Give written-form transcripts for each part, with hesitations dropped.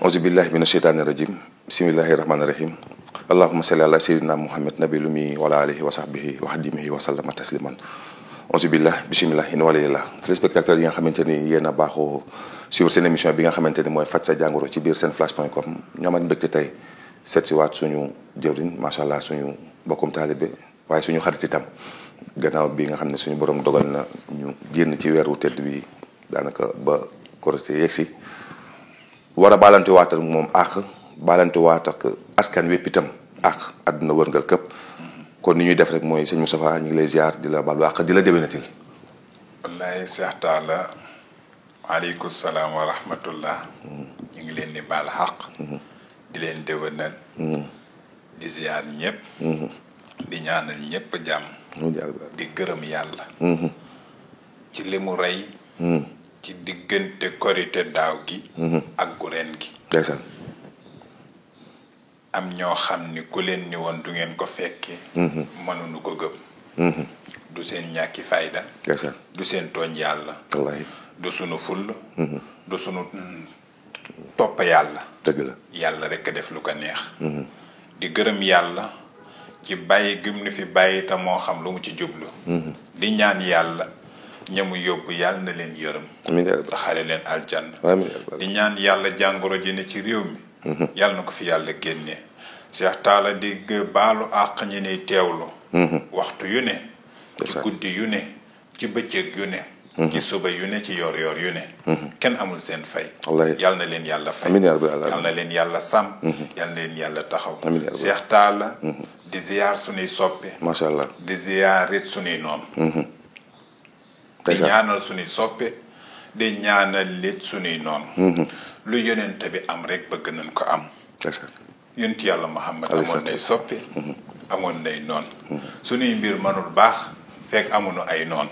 auzu billahi mina sheytaani rajim bismillahi rahmaani rahim allahuma salli ala sayyidina muhammad nabi lumi wala alihi wa sahbihi wa xadimihi wa sallama tasliman auzu billah bismillah in waliyillah téléspectateurs yi nga xamante ni yéen a baaxoo suivre seen émission bi nga xamante ni mooy faj sa jàngoro ci biir senflash.com ñoomat mbégte tey seet si waat suñu jëwriñ macha allah suñu bokkum taalibe waaye suñu xarit itam gannaaw bi nga xam ne suñu borom dogal na ñu génn ci weeru tedd bi daanaka ba Korité yegsi war a baalante waat ak moom baalante waat ak askan wépp itam àdduna wërngal këpp kon ni ñuy def rek mooy sëñ Moustapha ñu ngi lay ziar di la baalu àq di la déwénatil. wallaay Cheikh Talla aleykum salaam wa rahmatullah. ñu ngi leen di baal xaq. di leen déwénal. di ziar ñëpp. di ñaanal ñëpp jàmm. di gërëm yàlla. ci li mu rey. ci diggante korite daaw gi. ak gu ren gi. ndeysaan. am ñoo xam ni ku leen ni woon du ngeen ko fekkee. mënuñu ko gëm. du seen ñàkki fayda. ndeysaan. du seen tooñ yàlla. wallaahi. du sunu full. du sunu topp yàlla. dëgg la. yàlla rekk def lu ko neex. di gërëm yàlla ci bàyyi gëm ni fi bàyyi te moo xam lu mu ci jublu. di ñaan yàlla ñamu yóbbu yàlla na leen yërëm. amiin xare leen aljanna. amiin. di ñaan yàlla jàngoro ji ne ci réew mi. yàlla na ko fi yàlla génnee. Cheikh Talla di baalu àq ñi ne teewlu. waxtu yu ne. ci guddi yu ne. ci bëccëg yu ne. ci suba yu ne ci yor-yor yu ne. kenn amul seen fay. wallaahi. yàlla na leen yàlla fay. amiin yàlla na leen yàlla sàmm. yàlla na leen yàlla taxaw. amiin Cheikh Talla. di ziyaar sunuy soppe. macha allah. di ziyaar it sunuy noonu. di ñaanal sunuy soppe. di ñaanal lit sunuy noonu. lu yonent bi am rek bëgg nañ ko am. yonent yàlla Muhammad amoon nay soppe. amoon nay noon. sunuy mbir mënul baax fekk amuñu ay noon.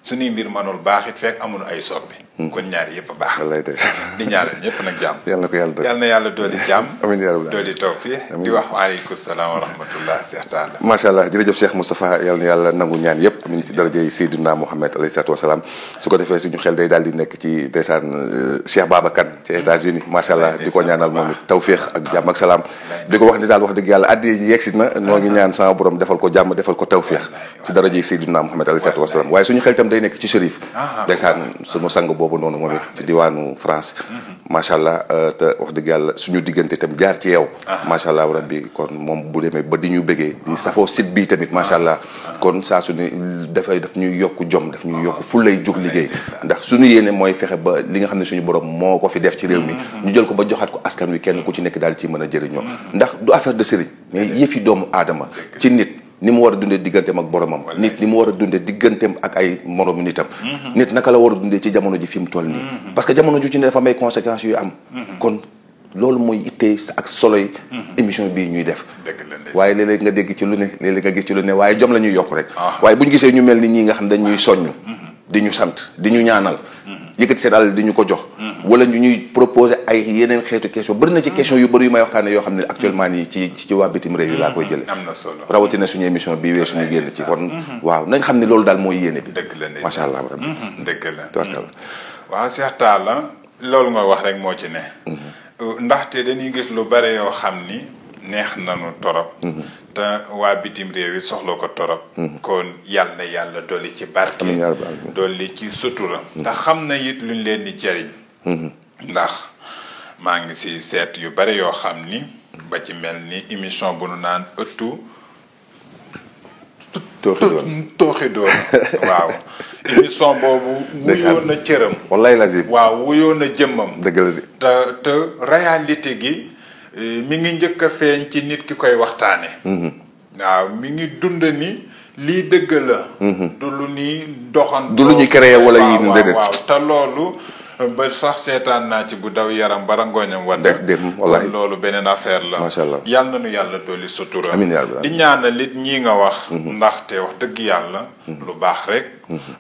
sunuy mbir mënul baax it fekk amuñu ay soppe. kon ñaari yëpp baax. wallaay de. di ñaanal ñëpp nag jàmm. yal na ko yàlla doon. yal na yàlla dooli jàmm. amiin yaa rabbal dooli tawfiq. di wax waaleykum salaam wa rahmatullah Cheikh Talla. macha allah jërëjëf Cheikh Moustapha yal na yàlla nangu ñaan yëpp ñu ngi ci darajay Seydina Mouhamed alayhi salaatu wasalaam su ko defee suñu xel day daal di nekk ci ndeysaan Cheikh Babacar ci États-Unis macha allah di ko ñaanal moom it tawfiq ak jàmm ak salaam. di ko wax ni daal wax dëgg yàlla addi yi yegsi na noo ngi ñaan sama borom defal ko jàmm defal ko tawfiq ci darajay Seydina Mouhamed alayhi salaatu wasalaam waaye suñu xel itam day nekk ci Chérif ndeysaan suñu sang boobu noonu moom it ci diwaanu France macha allah te wax dëgg yàlla suñu diggante itam jaar ci yow macha allah rabbi kon moom bu demee ba di ñu bëggee di safoo site bi tamit macha allah kon saa su ne daf ñuy yokk jom daf ñuy yokk fu lay jóg liggéey ndax suñu yéene mooy fexe ba li nga xam ne suñu borom moo ko fi def ci réew mi ñu jël ko ba joxaat ko askan wi kenn ku ci nekk daal ci mën a jëriñoo ndax du affaire de sëriñ mais yëfi doomu aadama ci nit ni mu war a dundee digganteem ak boromam nit ni mu war a dundee digganteem ak ay moromu nitam nit naka la war a dundee ci jamono ji fi mu toll nii parce que jamono ju ci ne dafa may conséquences yu am kon loolu mooy ittee ak solo yi émission bii ñuy def waaye léeg-léeg nga dégg ci lu ne léeg-léeg nga gis ci lu ne waaye jom la ñuy yokk rek waaye bu ñu gisee ñu mel ni ñi nga xam dañuy soññ di ñu sant di ñu ñaanal yëkkati seen alal di ñu ko jox wala ñu ñuy proposer ay yeneen xeetu question bëri na ci question yu bëri yu may waxtaane yoo xam ne actuellement nii ci waa bitim réew yi laa koy jëlee am na solo rawatina suñu émission bii wee suñu génn ci kon waaw nañ xam ne loolu daal mooy yéene bi dëgg la macha allah rabbi dëgg la tabarkalla waaw Cheikh Talla loolu nga wax rek moo ci ne ndaxte dañuy gis lu bare yoo xam ni neex nañu torop te waa bitim réew yi soxla ko torop kon yàlla na yàlla dolli ci barke dolli ci sutura ndax xam na it luñ leen di jëriñ ndax maa ngi si seet yu bare yoo xam ni ba ci mel ni émission bu nu naan ëttu tooxi doon waaw émission boobu wuyoon na cëram wallaay lazim waaw wuyoon na jëmmam dëgg la de te réalité gi mi ngi njëkk a feeñ ci nit ki koy waxtaane waaw mi ngi dund ni lii dëgg la du lu ñuy doxan du lu ñuy créé wala yi déedéet waaw te loolu ba sax seetaan naa ci bu daw yaram bara ngooñam wa dem wallahi loolu beneen affaire la macha allah yàlla na nu yàlla dolli sutura amiin yaa rabbi di ñaanal it ñii nga wax ndaxte wax dëgg yàlla lu baax rek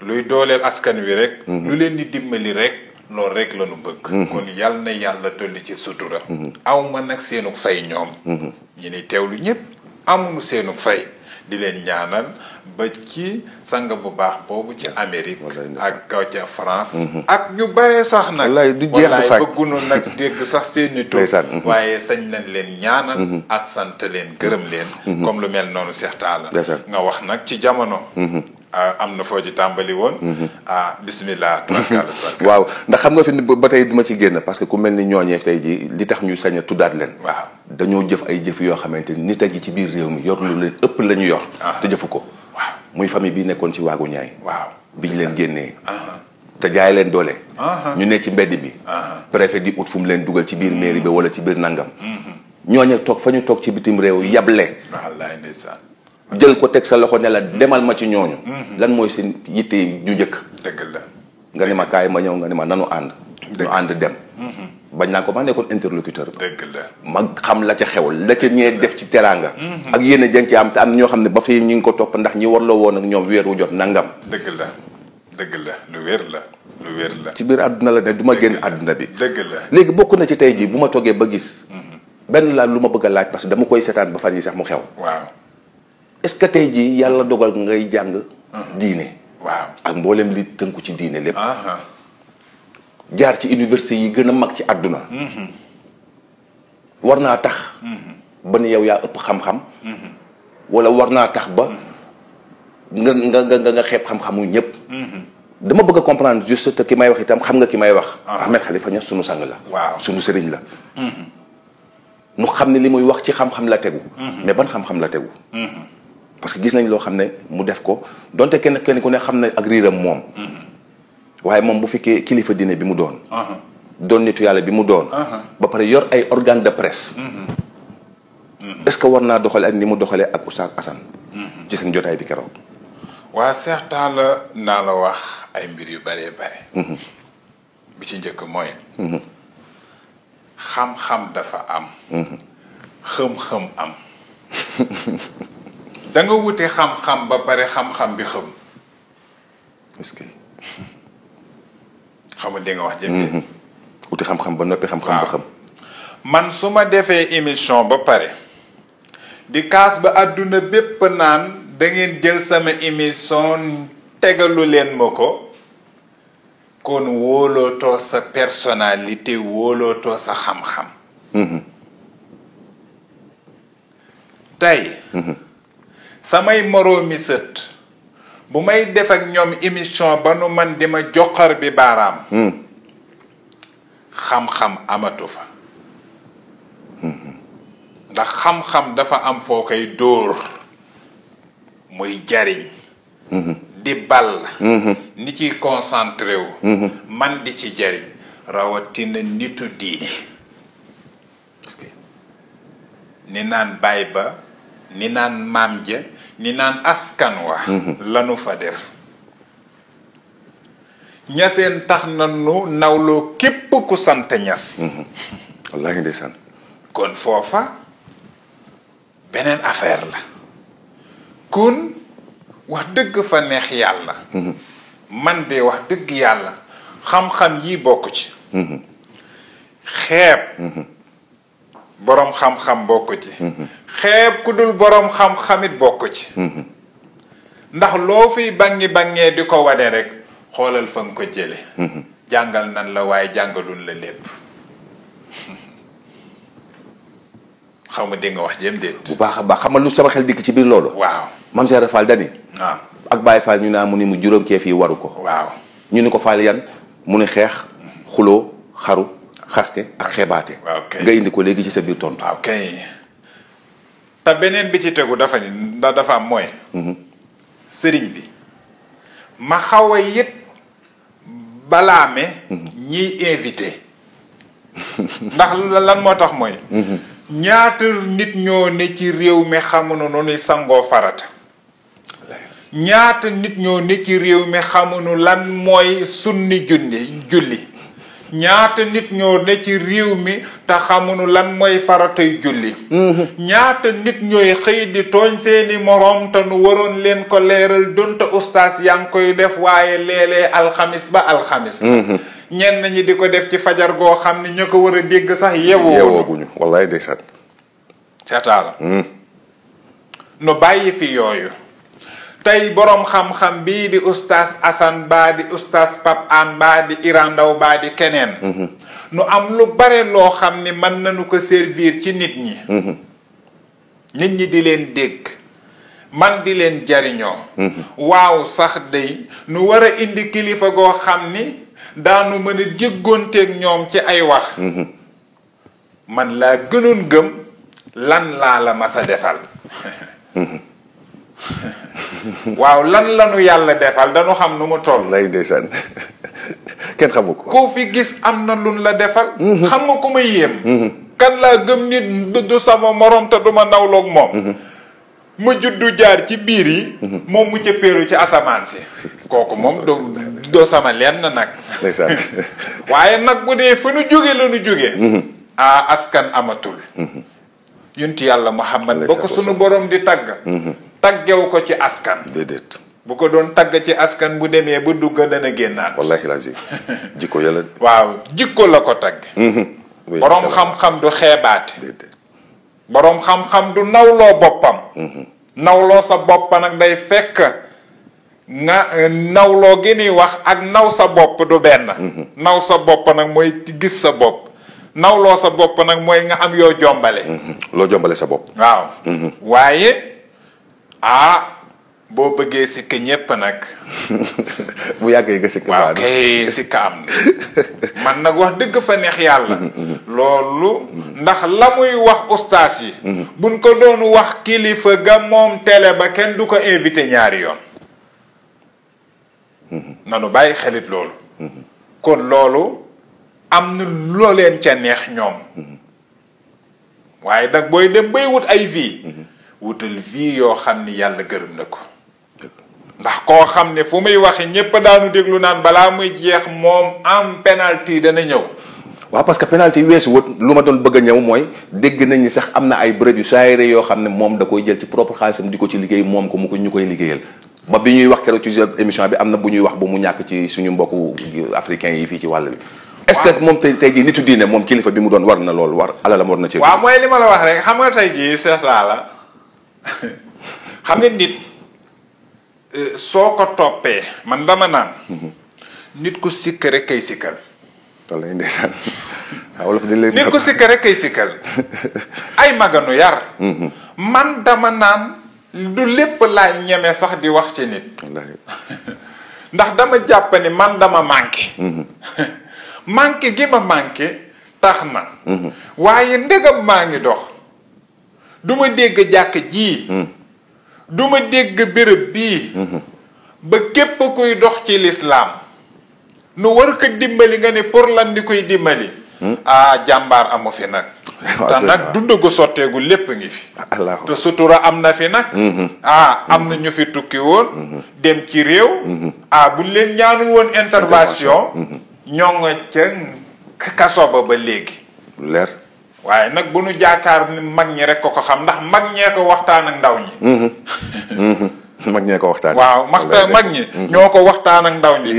luy dooleel askan wi rek lu leen di dimbali rek loolu rek la nu bëgg kon yàlla na yàlla dolli ci sutura aw ma nag seenug fay ñoom ñi ni teewlu ñëpp amuñu seenug fay di leen ñaanal ba ci sang bu baax boobu ci Amérique ak kaw ca France ak ñu bare sax nag wallaay du jeex du fay bëggunu nag dégg sax seeni tur waaye sañ nañ leen ñaanal ak sant leen gërëm leen comme lu mel noonu Cheikh Talla nga wax nag ci jamono am na foo ci tàmbali woon bismillah tubarkalla waaw ndax xam nga fi ba tey duma ci génn parce que ku mel ni ñooñee tey ji li tax ñu sañ a tuddaat leen waaw dañoo jëf ay jëf yoo xamante ni nit a gi ci biir réew mi yor lu leen ëpp la ñu yor te jëfu ko waaw muy famille bi nekkoon ci waagu ñaay waaw biñ leen génnee te jaay leen doole ñu ne ci mbedd bi préfet di ut fu mu leen dugal ci biir mairie bi wala ci biir nangam ñooñe toog fa ñu toog ci bitim réew yable wallaay ndeysaan jël ko teg sa loxo ne la demal ma ci ñooñu lan mooy seen yitte ju njëkk dëgg la nga ni ma kaay ma ñëw nga ni ma nanu ànd ñu ànd dem bañ naa ko ma nekkoon interlocuteur ba dëgg la ma xam la ca xew la ca ñee def ci teraanga ak yéen a jën ci am te am ñoo xam ne ba fii ñu ngi ko topp ndax ñi warloo woon ak ñoom weer wu jot nangam dëgg la lu wér la ci biir àdduna la ne du ma génn àdduna bi dëgg la léegi bokk na ci tey jii bu ma toggee ba gis benn laa lu ma bëgg a laaj parce que dama koy seetaan ba fan yi sax mu xew waaw est-ce que tey jii yàlla dogal ngay jàng diine waaw ak mboolem li tënku ci diine lépp jaar ci université yi gën a mag ci àdduna war naa tax ba ni yow yaa ëpp xam-xam wala war naa tax ba nga xeeb xam-xamu ñëpp dama bëgg a comprendre juste te ki may wax itam xam nga ki may wax Ahmed Khalifa Niass sunu sang la waaw sunu sëriñ la nu xam ne li muy wax ci xam-xam la tegu mais ban xam-xam la tegu parce que gis nañ loo xam ne mu def ko donte kenn ku ne xam ne ak riiram moom waaye moom bu fekkee kilifa diine bi mu doon doon nitu yàlla bi mu doon ba pare yor ay organe de presse est-ce que war naa doxale ak ni mu doxalee ak Oustaz Assane ci seen jotaay bi keroog waa Cheikh Talla naa la wax ay mbir yu bëree bëri bi ci njëkk mooy xam-xam dafa am xëm-xëm am da nga wute xam-xam ba pare xam-xam bi xëm est-ce que xam nga di nga wax jëm wuti xam-xam ba noppi xam-xam ba xam man su ma defee émission ba pare di kaas ba àdduna bépp naan da ngeen jël sama émission tegalu leen ma ko kon wóolootoo sa personnalité wóolootoo sa xam-xam tey samay moroomi sët bu may def ak ñoom émission ba nu man di ma joxar bi baaraam xam-xam amatu fa ndax xam-xam dafa am foo koy dóor muy jariñ di ball ni ciy concentré wu man di ci jariñ rawatina nitu diine ni naan baay ba ni naan maam ja ni naan askan wa lanu fa def ñaseen tax na nu nawloo képp ku sant ñas wallaahi ndeysaan kon foofa beneen affaire la kon wax dëgg fa neex yàlla man de wax dëgg yàlla xam-xam yi bokk ci xeeb boroom xam-xam bokk ci xeeb ku dul boroom xam-xamit bokk ci ndax loo fiy bangi-bangee di ko wane rek xoolal fa nga ko jële jàngal nan la waaye jàngalun la lépp xaw ma dégg nga wax jëm déet bu baax a baax xam nga lu sama xel dikk ci biir loolu waaw Mame Cheikh Fall dani waaw ak Baye Fall ñu naa mu ni mu juróom keef yi waru ko waaw ñu ni ko Fall yan mu ni xeex xuloo xaru xaste ak xeebaate nga indi ko léegi ci sa biir tontu waaw kay te beneen bi ci tegu dafa ni dafa am mooy sëriñ bi ma xaw a yit balaame ñiy invité ndax lan moo tax mooy ñaata nit ñoo ne ci réew mi xamuñu nu nuy sangoo farata ñaata nit ñoo ne ci réew mi xamuñu lan mooy sunni julli ñaata nit ñoo ne ci réew mi te xamuñu lan mooy faratay julli ñaata nit ñooy xëy di tooñ seeni moroom te nu waroon leen ko leeral donte ustaas yaa ngi koy def waaye léeg-léeg alxamis ba alxamis ñenn ñi di ko def ci fajar goo xam ne ña ko war a dégg sax yewooguñu wallaay ndeysaan seetaa la nu bàyyi fi yooyu. tey boroom xam-xam bii di oustaz Assane baa di oustaz Pape An baa di Iran Ndaw baa di keneen. nu am lu bare loo xam ni mën nañu ko servir ci nit ñi. nit ñi di leen dégg. man di leen jariñoo. waaw sax day nu war a indi kilifa goo xam ni daanu mën a jéggoonteeg ñoom ci ay wax. man laa gënoon gëm lan laa la mas a defal. waaw lan lanu yàlla defal dañu xam nu mu toll. lay ndeysaan kenn xamu ko. koo fi gis am na lun la defal. xam nga ku ma yéem. kan laa gëm nit du sama morom te duma nawloog moom. ma juddu jaar ci biir yi. moom mu cëppeelu ci asamaan si. kooku moom doo sama lenn nag. ndeysaan waaye nag bu dee fa nu jóge la nu jóge. askan amatul. yunti yàlla Muhammad ba ko sunu borom di tagg. taggew ko ci askan. déedéet. bu ko doon tagg ci askan bu demee ba dugg dana génnaat. wallahi lazim jikko yàlla. waaw jikko la ko tagg. boroom xam-xam du xeebaate. déedéet. boroom xam-xam du nawloo boppam. nawloo sa bopp nag day fekk nga nawloo gi ni wax ak naw sa bopp du benn. naw sa bopp nag mooy gis sa bopp. nawloo sa bopp nag mooy nga am yoo jombale. loo jombale sa bopp. waaw. waaye boo bëggee sikk ñépp nag. bu yàggee nga sikk. waaw kay sikk am na. man nag wax dëgg fa neex yàlla. loolu ndax la muy wax ustaas yi. buñ ko doon wax kilifa ga moom télé ba kenn du ko invité ñaari yoon. nanu bàyyi xelit loolu. kon loolu am na loo leen ca neex ñoom. waaye nag booy dem bay wut ay vie. wutal vie yoo xam ni yàlla gërëm na ko. ndax koo xam ne fu muy waxe ñépp daanu déglu naan balaa muy jeex moom am penalty dana ñëw. waaw parce que penalty weesu wut lu ma doon bëgg a ñëw mooy dégg nañ ni sax am na ay bërëb yu saayre yoo xam ne moom da koy jël ci propre xaalisam di ko ci liggéey moom ko mu ko ñu koy liggéeyal. ba bi ñuy wax keroog ci émission bi am na bu ñuy wax bu mu ñàkk ci suñu mbokku africains yi fii ci wàll bi. est-ce que moom tey jii nitu diine moom kilifa bi mu doon war na loolu war alalam war na ci. waaw mooy li ma la wax rek xam nga tey jii seetlaa la xam nga nit soo ko toppee man dama naan. nit ku sikk rek kay sikkal. wallaahi ndeysaan wala fa lay. nit ku sikk rek kay sikkal ay maganu yar. man dama naan du lépp laay ñeme sax di wax ci nit. wallaahi. ndax dama jàpp ni man dama manqué. manqué gi ma manqué tax na. waaye ndegam maa ngi dox. du ma dégg jàkk ji. du ma dégg béréb bii. ba képp kuy dox ci lislaam nu war ko dimbali nga ne pour lan di koy dimbali. jàmbaar amu fi nag. te nag dund gu sotteegu lépp ngi fi. te sutura am na fi nag. am na ñu fi tukki woon. dem ci réew. buñ leen ñaanul woon intervention. ñoo nga ca kaso ba léegi. leer. waaye nag bu nu jaakaar ni mag ñi rek ko xam ndax mag ñee ko waxtaan ak ndaw ñi. mag ñee ko waxtaan. waaw mag ñi ñoo ko waxtaan ak ndaw ñi.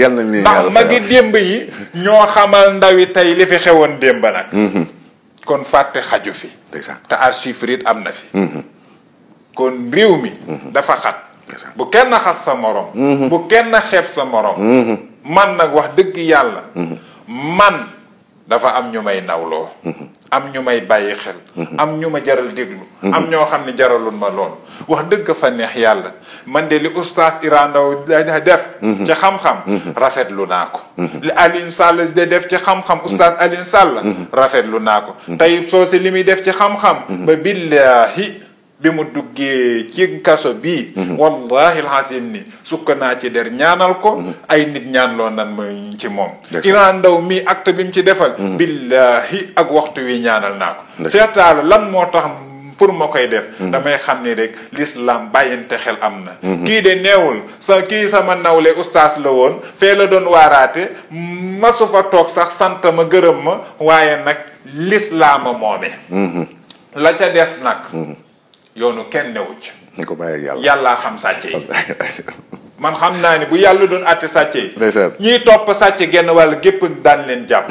ndax magi démb yi ñoo xamal ndaw yi tey li fi xewoon démb nag. kon fàtte xaju fi. te archive it am na fi. kon réew mi. dafa xat. bu kenn xas sa morom. bu kenn xeeb sa morom. man nag wax dëgg yàlla. man dafa am ñu may nawloo. am ñu may bàyyi xel. am ñu ma jaral déglu. am ñoo xam ne jaralul ma lool. wax dëgg fa neex yàlla man de li oustaz Iran Ndaw def. ci xam-xam. rafetlu naa ko. li Alioune Sall de def ci xam-xam oustaz Alioune Sall. rafetlu naa ko. tey soo si li muy def ci xam-xam. ba billahi bi mu duggee ci kaso bii. wallahi alhasim ni sukk naa ci der ñaanal ko. ay nit ñaanloo nan ma ci moom. Iran Ndaw mii acte bi mu ci defal. billahi ak waxtu wi ñaanal naa ko. seetaal lan moo tax pour ma koy def. damay xam ni rek l'islam bàyyinte xel am na. kii de neewul kii sama nawle ustaas la woon fee la doon waaraate masu fa toog sax sant ma gërëm ma waaye nag lislaama moome. la ca des nag. yoonu kenn newu ci. ñu ko bàyyi ak yàlla. yàllaa xam sàcce yi. man xam naa ni bu yàlla doon àtte sàcce yi. ñiy topp sàcce genn wàll gépp daan leen jàpp.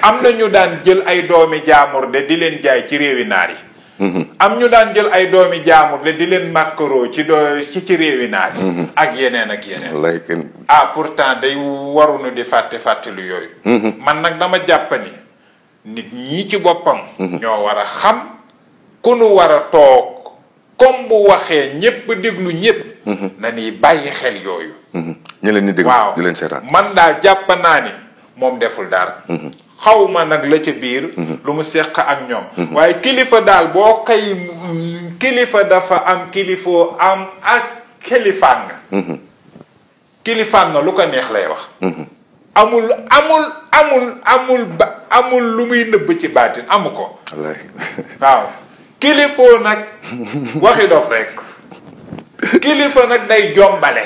am na ñu daan jël ay doomi jaamur de di leen jaay ci réewi naar yi. am ñu daan jël ay doomi jaamur le di leen màkkaroo ci réewi naar yi ak yeneen ak yeneen wallaay kenn pourtant day waruñu di fàttelu yooyu man nag dama jàpp ni nit ñii ci boppam ñoo war a xam ku nu war a toog comme bu waxee ñépp déglu ñépp na ni bàyyi xel yooyu ñu leen di déglu waaw di leen seetaan man daal jàpp naa ni moom deful dara xawma nag la ca biir lu mu seq ak ñoom waaye kilifa daal boo koy kilifa dafa am kilifoo am ak kilifaan nga lu ko neex lay wax amul lu muy nëbb ci baatin amu ko wallaay waaw kilifoo nag waxi dof rek kilifa nag day jombal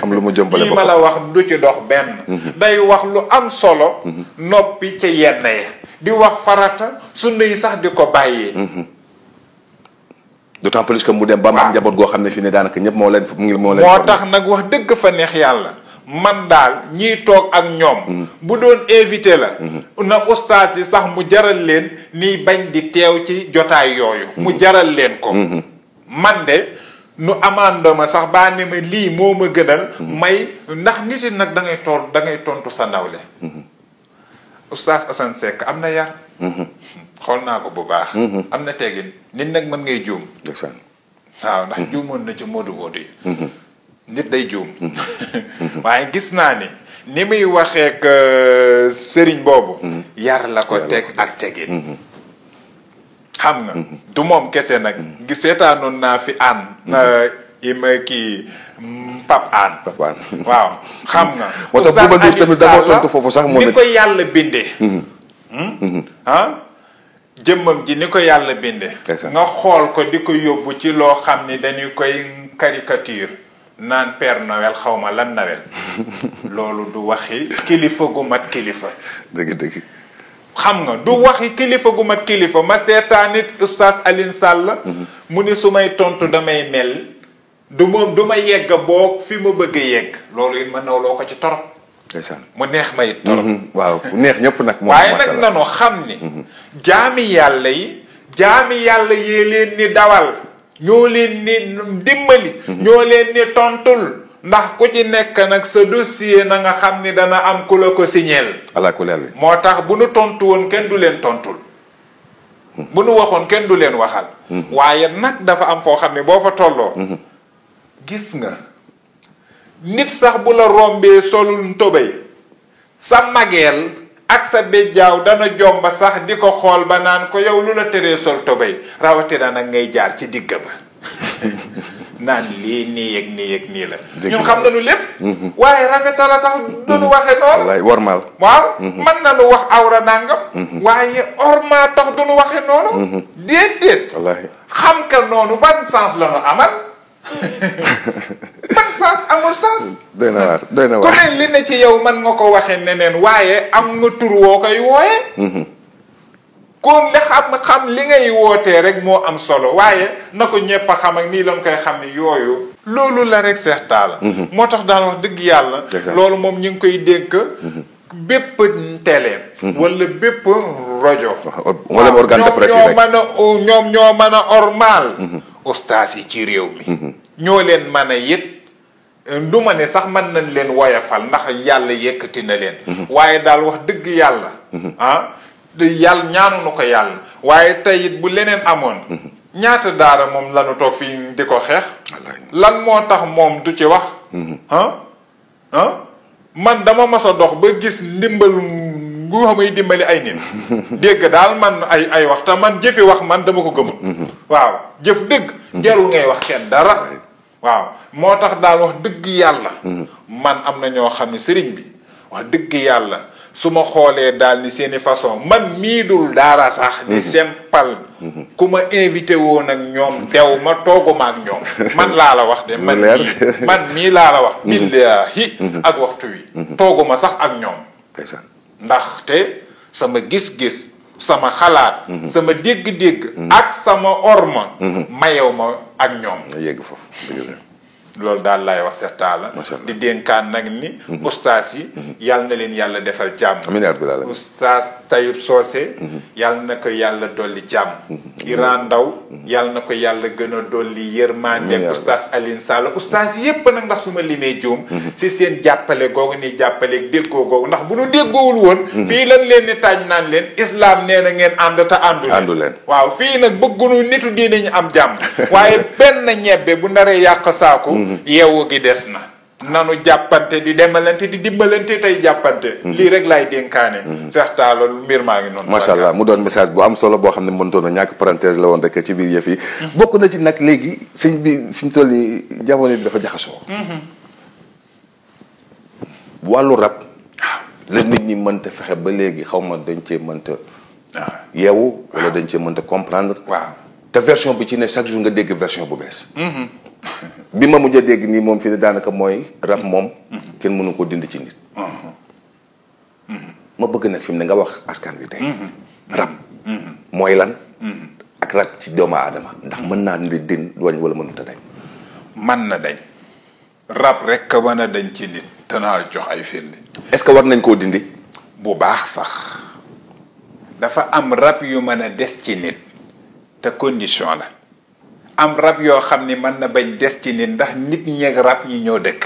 am lu mu jombale lii ma la wax du ci dox benn day wax lu am solo noppi ca yenn ya di wax farata sunna yi sax di ko bàyyee d'autant plus que mu dem ba am njaboot goo xam ne fii ne daanaka ñëpp moo leen moo tax nag wax dëgg fa neex yàlla man daal ñiy toog ak ñoom bu doon invité la na ustaas yi sax mu jaral leen ni bañ di teew ci jotaay yooyu mu jaral leen ko man de nu amandoma sax baa ne ma lii moo ma gënal may ndax nit yi nag da ngay tontu sa nawle Oustaz Assane Seck am na yar xool naa ko bu baax am na teggin nit nag mën ngay juum waaw ndax juumoon na ci moodu yi nit day juum waaye gis naa ni muy waxeek sëriñ boobu yar la ko teg ak teggin xam nga du moom kese nag gi seetaanoon naa fi Pape Hann waaw xam nga moo tax bu ma dur tamit dama tontu foofu sax moom ni ko yàlla bindee jëmmam ji ni ko yàlla bindee nga xool ko di ko yóbbu ci loo xam ni dañu koy caricature naan Père Noël xawma lan Noël loolu du waxi kilifa gu mat kilifa dëgg xam nga du waxi kilifa gu mat kilifa ma seetaan nit Oustaz Alioune Sall mu ni su may tontu damay mel du ma yegg boog fi ma bëgg a yegg loolu it ma nawloo ko ci torop mu neex ma it torop waaw neex ñëpp nag waaye nag nanu xam ni jaami yàlla yee leen ni dawal ñoo leen ni dimbali ñoo leen ni tontul ndax ku ci nekk nag sa dossier na nga xam ni dana am ku la ko signeel moo tax bu nu tontu woon kenn du leen tontul bu nu waxoon kenn du leen waxal waaye nag dafa am foo xam ne boo fa tolloo gis nga nit sax bu la rombee solul tobay sa mageel ak sa béjjaaw dana jomba sax di ko xool ba naan ko yow lu la teree sol tobay rawatina nag ngay jaar ci digg ba naan lii nii la ñun xam nañu lépp waaye rafetal a tax duñu waxe noonu wallaay wormaal waaw mën nañu wax awra nangam waaye orma tax duñu waxe noonu déedéet wallaay xam ka noonu ban sens la ñu amal ban sens amul sens doy na waar ku ne li ne ci yow man nga ko waxe neneen waaye am nga tur woo koy wooye kon li xam li ngay wootee rek moo am solo waaye na ko ñëpp a xam ak nii lañ koy xam ne yooyu loolu la rek Seex Taala moo tax daal wax dëgg yàlla loolu moom ñu ngi koy dénk bépp télé wala bépp rajo wala organe de presse rek ñoom ñoo mën a ormal ustaas yi ci réew mi ñoo leen mën a yit du ma ne sax mën nañ leen woyafal ndax yàlla yëkkati na leen waaye daal wax dëgg yàlla yàlla ñaanunu ko yàlla waaye tey it bu leneen amoon ñaata daara moom lanu toog fii di ko xeex lan moo tax moom du ci wax man dama mas a dox ba gis ndimbal gu xamuy dimbali ay nit dégg daal man ay wax te man jëfi wax man dama ko gëmul waaw jëf dëgg jarul ngay wax kenn dara waaw moo tax daal wax dëgg yàlla man am na ñoo xam ne sëriñ bi wax dëgg yàlla su ma xoolee daal ni seeni façon man mii dul daara sax di sempal ku ma invité woon ak ñoom dew ma tooguma ak ñoom man laa la wax de man mii laa la wax billaahi ak waxtu wi tooguma sax ak ñoom ndaxte sama gis-gis sama xalaat sama dégg-dégg ak sama orma mayew ma ak ñoom yegg foofu loolu daal laay wax Seex Taala di dénkaan nag ni ustaas yi yàlla na leen yàlla defal jàmm amiin yaa rabbal aalamiin ustaas Tayib Socé yàlla na ko yàlla dolli jàmm Iran Ndaw yàlla na ko yàlla gën a dolli yërmande oustaz Alioune Sall oustaz yépp nag ndax su ma limee juum si seen jàppale googu ni jàppale déggoo googu ndax bu nu déggoowul woon fii lan leen ni taaj naan leen islam nee na ngeen ànd te àndu leen waaw fii nag bëggunu nitu diine ñu am jàmm waaye benn ñebbe bu naree yàq saako yeewu gi des na nanu jàppante di demalante di dimbalante tey jàppante lii rek laay dénkaane Cheikh Talla mbir maa ngi noonu macha allah mu doon message bu am solo boo xam ne mënutoon a ñàkk parenthèse la woon rek ci biir yëf yi bokk na ci nag léegi sëñ bi fi ñu toll nii jamono bi dafa jaxasoo wàllu rab la nit ñi mënta fexe ba léegi xaw ma dañ cee mënta yeewu wala dañ cee mënta comprendre waaw te version bi ci ne chaque jour nga dégg version bu bees bi ma mujj a dégg nii moom fi ne daanaka mooy rab moom kenn mënu ko dindi ci nit ma bëgg nag fi mu ne nga wax askan bi tey rab mooy lan ak rab ci doomu aadama ndax mën naa di din wañ wala mënut a dañ mën na dañ rab rek ka mën a dañ ci nit te naa jox ay firnde est-ce que war nañ koo dindi bu baax sax dafa am rab yu mën a des ci nit te condition la am rab yoo xam ni mën na bañ des ci nit ndax nit ñeeg rab ñi ñoo dëkk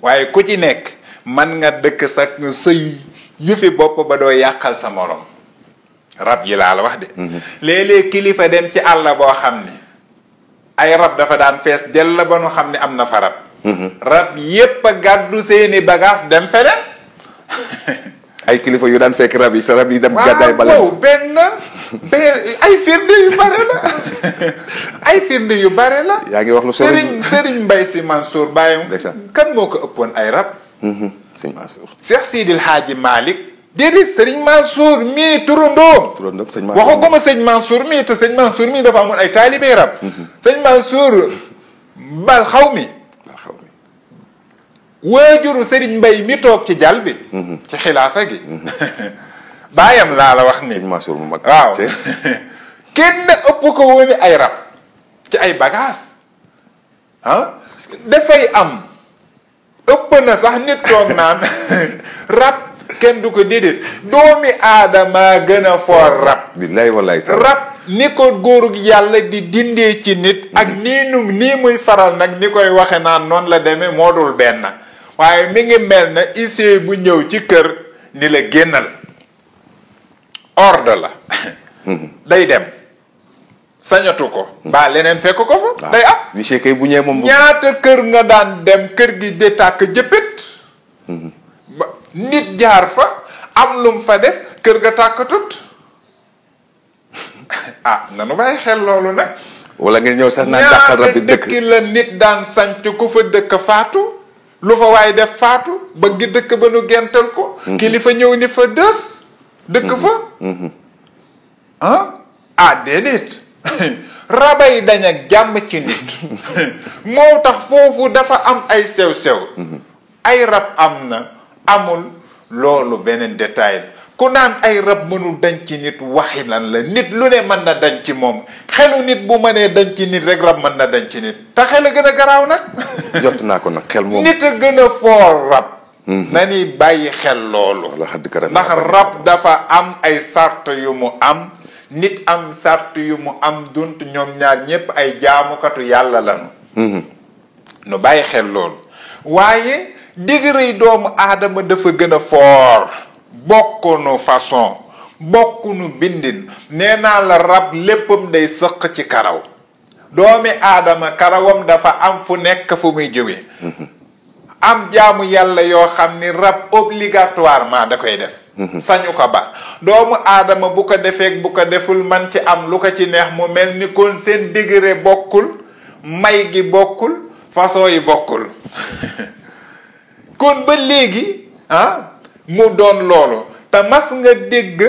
waaye ku ci nekk man nga dëkk sa yëfi bopp ba doo yàqal sa morom rab yi laa la wax de léeg-léeg kilifa dem ci àll boo xam ni ay rab dafa daan fees del la ba nu xam ne am na fa rab rab yépp a gàddu seeni bagage dem feneen ay kilifa yu daan fekk rab yi sa rab yi dem gàddaay bala benn ay firnde yu bare la ay firnde yu bare la yaa ngi wax lu Serigne Mbaye Sy Mansour bàyyam kan moo ko ëppoon ay rab sëñ Mansour Cheikh Sidil Hadji Malick déedéet Serigne Mansour mii turandoom sëñ Mansour waxaguma sëñ Mansour mii te sëñ Mansour mii dafa amoon ay taalibe rab sëñ Mansour bal xaw mi waajuru Serigne Mbaye mi toog ci jal bi ci xilaafa gi baayam laa la wax ni sëñ Mansour mu mag waaw kenn ëpp ko woon ay rab ci ay bagages dafay am ëpp na sax nit toog naan rab kenn du ko déedéet doomi aadama gën a foor rab billaay wallaay rab ni ko góorug yàlla di dindee ci nit ak nii muy faral nag ni koy waxe naan noonu la demee moo dul benn waaye mi ngi mel na issue bu ñëw ci kër ni la génnal ordre la day dem sañatu ko mbaa leneen fekk ko fa day am monsieur kay bu ñëwee moom ñaata kër nga daan dem kër gi di tàkk jëppit ba nit jaar fa am lum fa def kër ga tàkkatut nanu bàyyi xel loolu nag wala ngeen ñëw sax naan dàqal rab bi dëkk la nit daan sanc ku fa dëkk faatu lu fa waaye def faatu ba gi dëkk ba nu gental ko kilifa ñëw ni fa dës dëkk fa déedéet rabay dañ ak jàmm ci nit moo tax foofu dafa am ay sew-sew ay rab am na amul loolu beneen détail ku naan ay rab mënul dañ ci nit waxi lan la nit lu ne mën na dañ ci moom xelu nit bu mënee dañ ci nit rek rab mën na dañ ci nit te xel a gën a garaaw nag jot naa ko nag xel moom nit a gën a foor rab na ni bàyyi xel loolu ndax rab dafa am ay sart yu mu am nit am sart yu mu am dunt ñoom ñaar ñépp ay jaamukatu yàlla lañu nu bàyyi xel loolu waaye degré doomu aadama dafa gën a foor bokkunu façon bokkunu bindin nee naa la rab léppam day sëq ci karaw doomi aadama karawam dafa am fu nekk fu muy jóge am jaamu yàlla yoo xam ni rab obligatoirement da koy def sañu ko ba doomu aadama bu ko defee bu ko deful man ci am lu ko ci neex mu mel ni kon seen degré bokkul may gi bokkul façon yi bokkul kon ba léegi mu doon loolu te mas nga dégg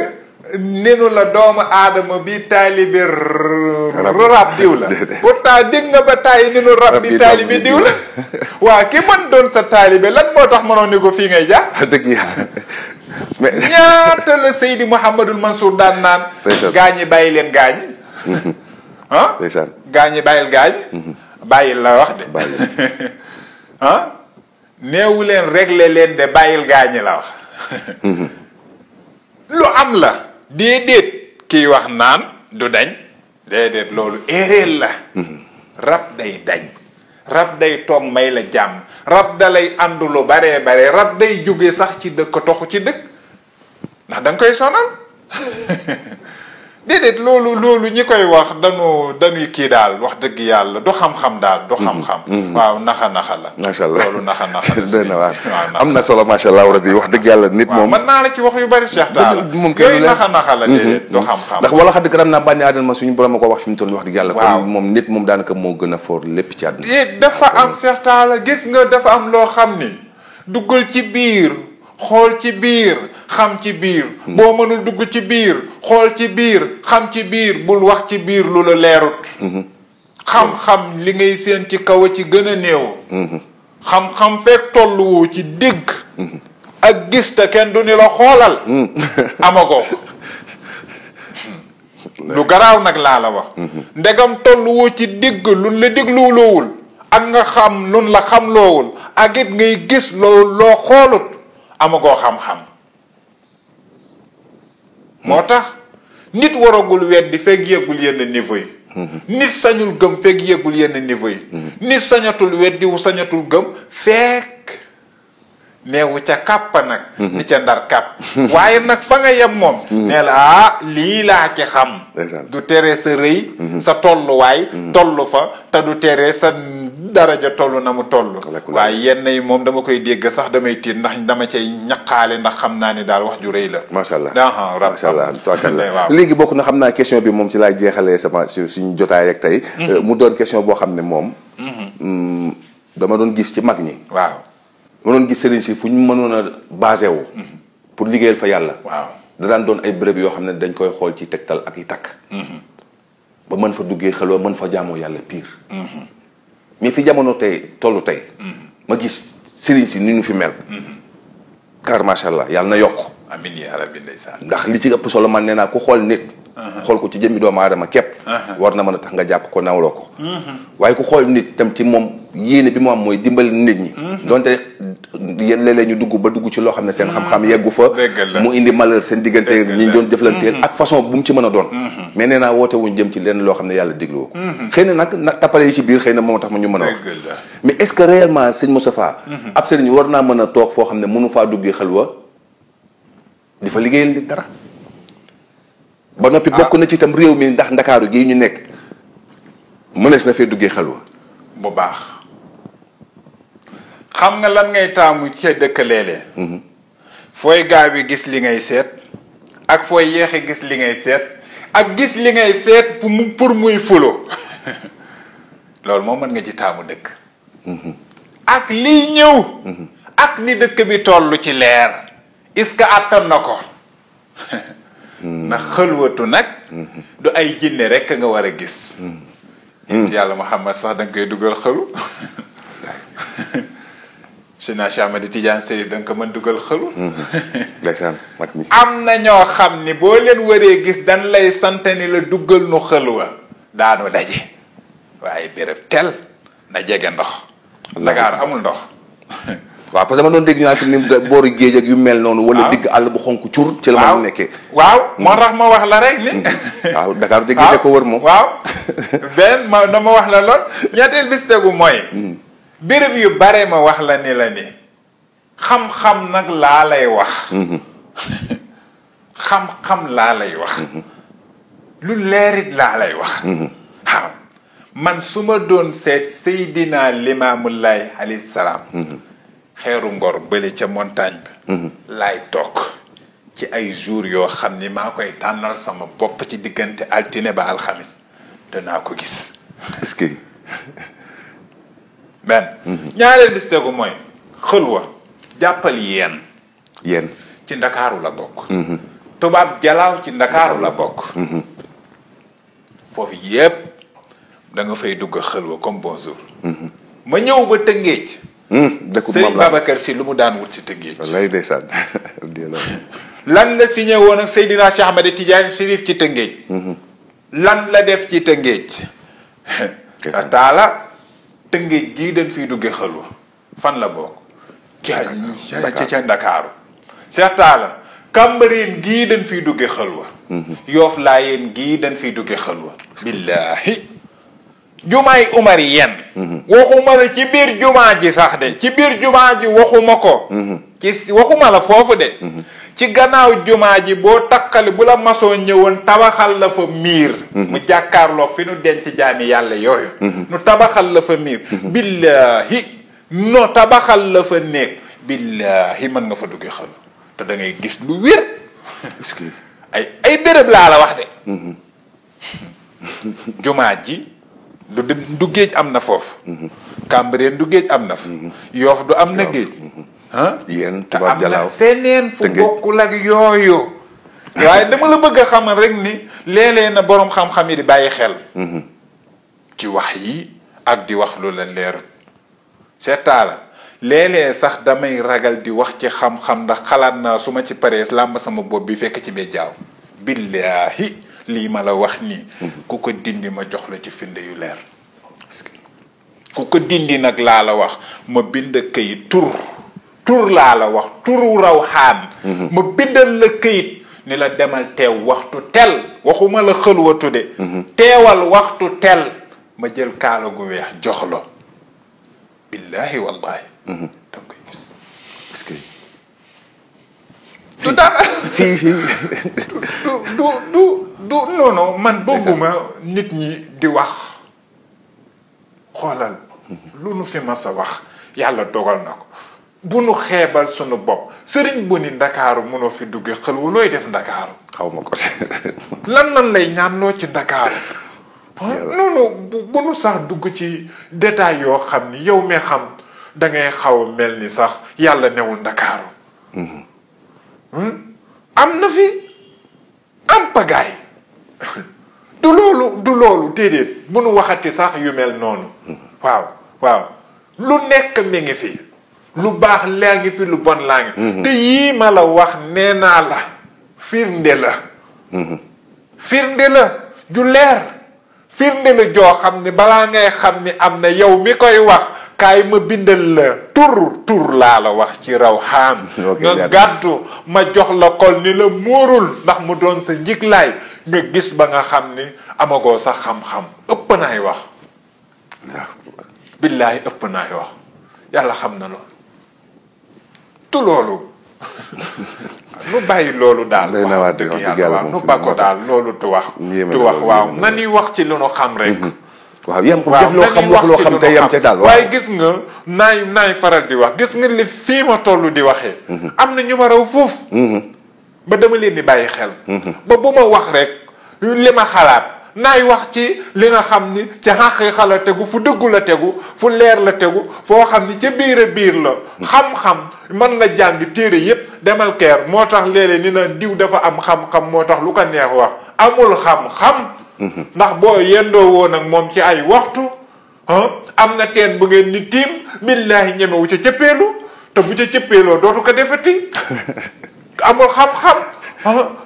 nenu la doomu aadama bi taalibe rab diw la pourtant dégg nga ba tàyyi nenu rab bi taalibe diw la waa ki mën doon sa taalibe lan moo tax mënoon ni ko fii ngay jaar dëgg yàlla mais ñaata la Seydi Mouhamadul Mansour daan naan gaañi bàyyi leen gaañ gaañi bàyyil gaañ bàyyil la wax de neewu leen régler leen de bàyyil gaañi la wax lu am la déedéet kiy wax naan du dañ déedéet loolu éréel la. rab day dañ. rab day toog may la jàmm. rab da lay àndu lu baree bare rab day jóge sax ci dëkk toxu ci dëkk ndax da nga koy sonal. déedéet loolu ñi koy wax dañuy kii daal wax dëgg yàlla du xam-xam daal du xam-xam. waaw naxa la. macha allah loolu naxa la. dëgg na waaw am na solo macha allah rabbi wax dëgg yàlla nit moom. mën naa la ci wax yu bari Cheikh Talla. moom yooyu naxa la déedéet du xam-xam. ndax wala xadd karam naa bànni aadama suñu borom a ko wax fi mu toll wax dëgg yàlla. waaw kon moom nit moom daanaka moo gën a foor lépp ci àdduna. dafa am Cheikh Talla gis nga dafa am loo xam ni duggal ci biir xool ci biir xam ci biir. boo mënul dugg ci biir xool ci biir xam ci biir bul wax ci biir lu la leerut. xam-xam li ngay seen ci kaw a ci gën a néew. xam-xam fekk tolluwoo ci dégg. ak gis te kenn du ni la xoolal. amagoo lu garaaw nag laa la wax. ndegam tolluwoo ci dégg luñ la dégluwuloowul ak nga xam luñ la xamloowul ak it ngay gis loo xoolut. amagoo xam-xam moo tax nit waragul weddi fekk yéegul yenn niveau yi. nit sañul gëm fekk yéegul yenn niveau yi. nit sañatul weddi wu sañatul gëm fekk neewu ca kàpp nag. ni ca ndar kàpp. waaye nag fa nga yem moom. nee la lii laa ci xam. du tere sa rëy. sa tolluwaay. tollu fa te du tere sa daraja tollu na mu toll. waaye yenn yi moom dama koy dégg sax damay tiit ndax dama cay ñaqaale ndax xam naa ni daal wax ju rëy la. macha allah macha allah waaw léegi bokk na xam naa question bi moom ci laay jeexalee sama suñu jotaay ak tey. mu doon question boo xam ne moom. dama doon gis ci mag ñi. waaw. ma doon gis sëriñ si fu ñu mënoon a basé wu. pour liggéeyal fa yàlla. waaw da daan doon ay béréb yoo xam ne dañ koy xool ci tegtal ak i takk. ba mën fa duggee xeloo mën fa jaamoo yàlla pire. mais fi jamono tey tollu tey. ma gis sëriñ si ni ñu fi mel. car macha allah yàlla na yokk. amiin yaa rabbi ndeysaan. ndax li ci ëpp solo man nee naa ku xool nit. xool ko ci jëmmi doomu aadama képp. war na mën a tax nga jàpp ko nawloo ko. waaye ku xool nit tam ci moom yéene bi mu am mooy dimbali nit ñi. donte yéen léeg-léeg ñu dugg ba dugg ci loo xam ne seen xam-xam yeggu fa. mu indi malheur seen diggante ñi ñu doon jëflanteel ak façon bu mu ci mën a doon. mais nee naa woote wuñ jëm ci lenn loo xam ne yàlla digloo ko. xëy na nag tappale yi ci biir xëy na moo tax ma ñu mën a wax. mais est-ce que réellement sëñ Moustapha. ab sëriñ war naa mën a toog foo xam ne mënu faa duggee xelwa di fa liggéeyal nit dara. ba noppi bokk na ci itam réew mi ndax ndakaaru gii ñu nekk mënees na fee duggee xelwa bu baax xam nga lan ngay taamu ca dëkk léeg-léeg fooy gaaw bi gis li ngay seet ak fooy yéexe gis li ngay seet ak gis li ngay seet pour muy fulo loolu moom mën nga ci taamu dëkk ak liy ñëw ak ni dëkk bi toll ci leer est-ce que attan na ko ndax xëlwatu nag du ay jinne rekk nga war a gis yàlla Muhammad sax da nga koy dugal xëlu Seydina Cheikh Ahmed Tidiane Chérif da nga ko mën dugal xëlu ndeysaan mag ñi am na ñoo xam ni boo leen waree gis dañ lay sant ni la duggal nu xëlwa daanu daje waaye béréb tel na jege ndox Dakar amul ndox waaw parce que ma doon dégg ñu naan fi ni booru géej ak yu mel noonu. wala digg àll bu xonk cur. ci la ma nekkee. waaw moo tax ma wax la rek ni. waaw Dakar dégg nga ko wër moom. waaw benn ma wax la lool ñetteel bis tegu mooy. béréb yu bare ma wax la ni la ni xam-xam nag laa lay wax. xam-xam laa lay wax. lu leerit laa lay wax. waaw man su ma doon seet Seydina Limaamullahi alayhi salaam. xeeru ngor bële ca montagne bi laay toog ci ay jours yoo xam ni maa koy tànnal sama bopp ci diggante altine ba alxamis danaa ko gis est-ce que benn ñaareel bis tegu mooy xëlwa jàppal yeen ci ndakaaru la bokk tubaab jalaaw ci ndakaaru la bokk foofu yépp da nga fay dugg xëlwa comme bonjour ma ñëw ba Tëngéej Sëriñ Babacar Si lu mu daan wut si Tëngéej wallaay ndeysaan lan la signé woon ak Seydina Cheikh Ahmed Tidiane Chérif ci Tëngéej lan la def ci Tëngéej taala Tëngéej gii dañ fiy dugge xëlwa fan la bokk ca Ndakaaru Cheikh Taala Cambérène gii dañ fiy dugge xëlwa Yoof Laayeen gii dañ fiy dugge xalwa billaahi jumaay Umar yen waxuma la ci biir jumaa ji sax de ci biir jumaa ji waxuma ko ci waxuma la foofu de ci gannaaw jumaa ji boo takkali bu la masoo ñëwoon tabaxal la fa miir mu jàkkaarloog fi nu denc jaami yàlla yooyu nu tabaxal la fa miir billaahi no tabaxal la fa néeg billaahi mën nga fa dugge xalwa te da ngay gis lu wér ay béréb laa la wax de jumaa ji du géej am na foofu Cambérène du géej am na fa Yoof du am na géej yéen te tubaab am na jalaaw feneen fu bokkul ak yooyu waaye dama la bëgg a xamal rek ni léeg-léeg na boroom xam-xam yi di bàyyi xel ci wax yi ak di wax lu la leer seetaala léeg-léeg sax damay ragal di wax ci xam-xam ndax xalaat naa su ma ci paree làmb sama bopp bi fekk ci bee jaaw billaahi lii ma la wax nii ku ko dindi ma jox la ci finde yu leer ku ko dindi nag laa la wax ma bind këyit tur laa la wax turu rawxaan ma bindal la këyit ni la demal teew waxtu tel waxuma la xëlwatu de teewal waxtu tel ma jël kaala gu weex jox la billaahi wallaahi da koy gis est-ce que du dara fii du non man bëgguma nit ñi di wax xoolal lu nu fi mas a wax yàlla dogal na ko bu nu xeebal sunu bopp sëriñ bu ni ndakaaru mënoo fi dugge xëlwu looy def ndakaaru xaw ma ko lan lay ñaan loo ci ndakaaru noonu bu nu sax dugg ci détail yoo xam ni yow mi xam da ngay xaw a mel ni sax yàlla newul ndakaaru am na fi am pagaay du loolu déedéet bu nu waxati sax yu mel noonu waaw lu nekk mi ngi fi lu baax laa ngi fi lu bon laa ngi te yii ma la wax nee naa la firnde la ju leer firnde la joo xam ne balaa ngay xam ni am na yow mi koy wax kaay ma bindal la tur laa la wax ci rawxaan nga gàddu ma jox la kol ni la móorul ndax mu doon sa njiglaay nga gis ba nga xam ni amagoo sax xam-xam ëpp naay wax billaahi ëpp naay wax yàlla xam na loolu tu loolu nu bàyyi loolu daal wax dëgg yàlla waaw nu bàkko daal loolu tu wax waaw na ni wax ci lu nu xam rek waaw yam ko def loo xam wax loo xam te yam ca daal waaye gis nga naay faral di wax gis nga li fii ma toll di waxee am na ñu ma raw foofu ba dama leen di bàyyi xel ba bu ma wax rek li ma xalaat naay wax ci li nga xam ni ca xaqiiqa la tegu fu dëggu la tegu fu leer la tegu foo xam ni ca biir a biir la xam-xam mën nga jàng téere yépp demal keer moo tax léeg-léeg ni na diw dafa am xam-xam moo tax lu ko neex wax amul xam-xam ndax boo yendoo woon ak moom ci ay waxtu am na teen bu ngeen ni tiim billaahi ñemewu ca cëppeelu te bu ca cëppeeloo dootu ko defati amul xam-xam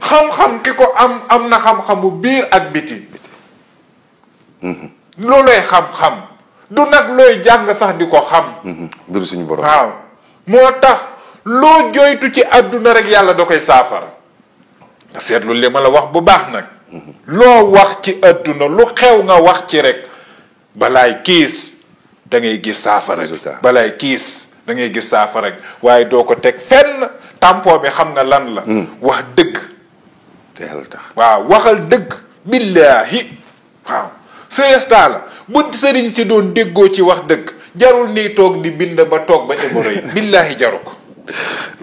xam-xam ki ko am na xam-xamu biir ak biti loolooy xam-xam du nag looy jàng sax di ko xam mbiru suñu borom waaw moo tax loo joytu ci àdduna rek yàlla da koy saafara seetlu li ma la wax bu baax nag loo wax ci àdduna lu xew nga wax ci rek balaay kiis da ngay gis saafara bi balaay kiis da ngay gis saafara bi waaye doo ko teg fenn tampon bi xam nga lan la wax dëgg te yàlla tax waaw waxal dëgg billaahi waaw sëyestaa la bu sëriñ si doon déggoo ci wax dëgg jarul nii toog di bind ba toog ba émoro yi billaahi jaru ko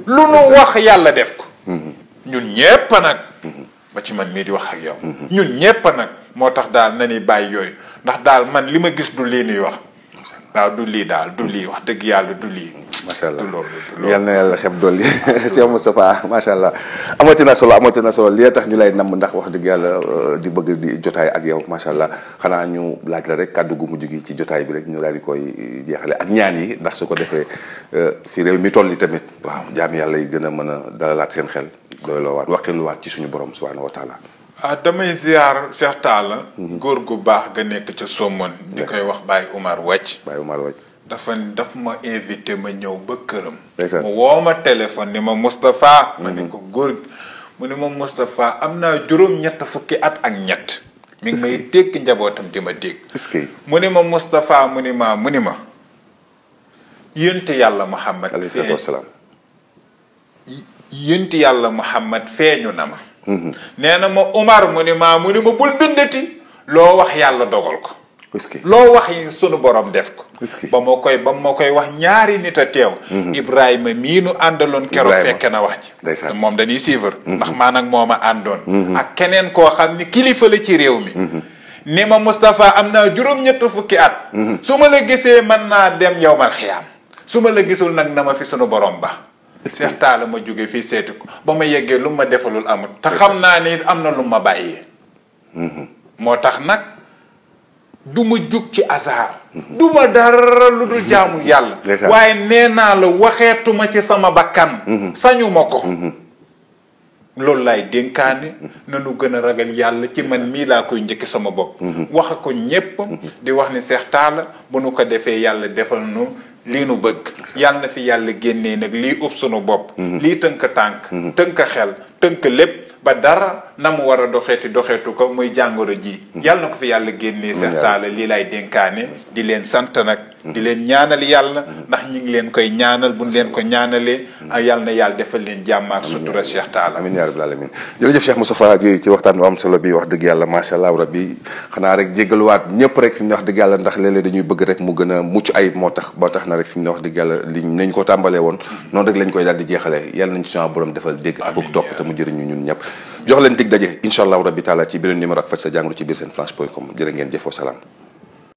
lu nu wax yàlla def ko ñun ñépp nag ba ci man mii di wax ak yow ñun ñépp nag moo tax daal na ni bàyyi yooyu ndax daal man li ma gis du lii nuy wax waaw du lii daal du lii wax dëgg yàlla du lii macha allah yal na yàlla xeb dolli Cheikh Moustapha macha allah amati na solo li tax ñu lay namm ndax wax dëgg yàlla di bëgg di jotaay ak yow macha allah xanaa ñu laaj la rek kàddu gu mujj gi ci jotaay bi rek ñu daal di koy jeexale ak ñaan yi ndax su ko defee fi réew mi toll tamit waaw jaami yàlla yi gën a mën a dalalaat seen xel doyloowaat waqiluwaat ci suñu borom subhanahu wa taala. damay ziar Cheikh Talla góor gu baax ga nekk ca Somone di koy wax Baye Umar Wacc daf ma invité ma ñëw ba këram mu woo ma téléphone ni ma Moustapha ma ne ko góor mu ne ma Moustapha am naa juróom-ñett fukki at ak ñett mi ngi may dégg njabootam di ma dégg mu ne ma Moustapha mu ni ma yénti yàlla Muhammad alayhi salaatu wasalaam yénti yàlla Muhammad feeñu na ma nee na ma Umar mu ni ma bul bindati loo wax yàlla dogal ko loo wax yi sunu borom def ko ba ma koy wax ñaari nit a teew Ibrahima mii nu àndaloon keroog fekk na wax ji moom dañuy suivre ndax maa nag moom a àndoon ak keneen koo xam ni kilifa la ci réew mi ni ma Moustapha am naa juróom-ñett fukki at su ma la gisee mën naa dem yowmal xiyaam su ma la gisul nag na ma fi sunu borom ba Cheikh Talla ma jóge fii seeti ko ba ma yeggee lu ma defalul amut te xam naa ni am na lu ma bàyyee moo tax nag du ma jug ci hasard du ma dara lu dul jaamu yàlla waaye nee naa la waxeetuma ci sama bakkan sañu ma ko loolu laay dénkaane nanu gën a ragal yàlla ci man mii laa koy njëkk sama bopp wax ko ñépp di wax ni Cheikh Talla bu nu ko defee yàlla defal nu lii nu bëgg yàlla na fi yàlla génnee nag lii ub sunu bopp lii tënk tànk tënk xel tënk lépp ba dara na mu war a doxeetu ko muy jàngoro ji yàlla na ko fi yàlla génnee Cheikh Talla lii laay dénkaane di leen sant nag di leen ñaanal yàlla ndax ñi ngi leen koy ñaanal buñ leen ko ñaanalee yàlla na yàlla defal leen jàmm ak sutura Cheikh Talla amiin yaa rabbal alamin jërëjëf Cheikh Moustapha Guèye ci waxtaan bu am solo bi wax dëgg yàlla macha allah rabbi xanaa rek jéggaluwaat ñëpp rek fi mu ne wax dëgg yàlla ndax léeg-léeg dañuy bëgg rek mu gën a mucc ayib moo tax ba tax na rek fi mu ne wax dëgg yàlla liñ nañ ko tàmbalee woon noonu rek lañ koy daal di jeexalee yàlla nañ ci sama borom defal dégg ak topp te mu jëriñu ñun ñëpp jox leen dig daje incha allah rabbi taala ci beneen numéro ak faj sa jàngoro ci biir seen France.com jërë ngeen jëf wa salaam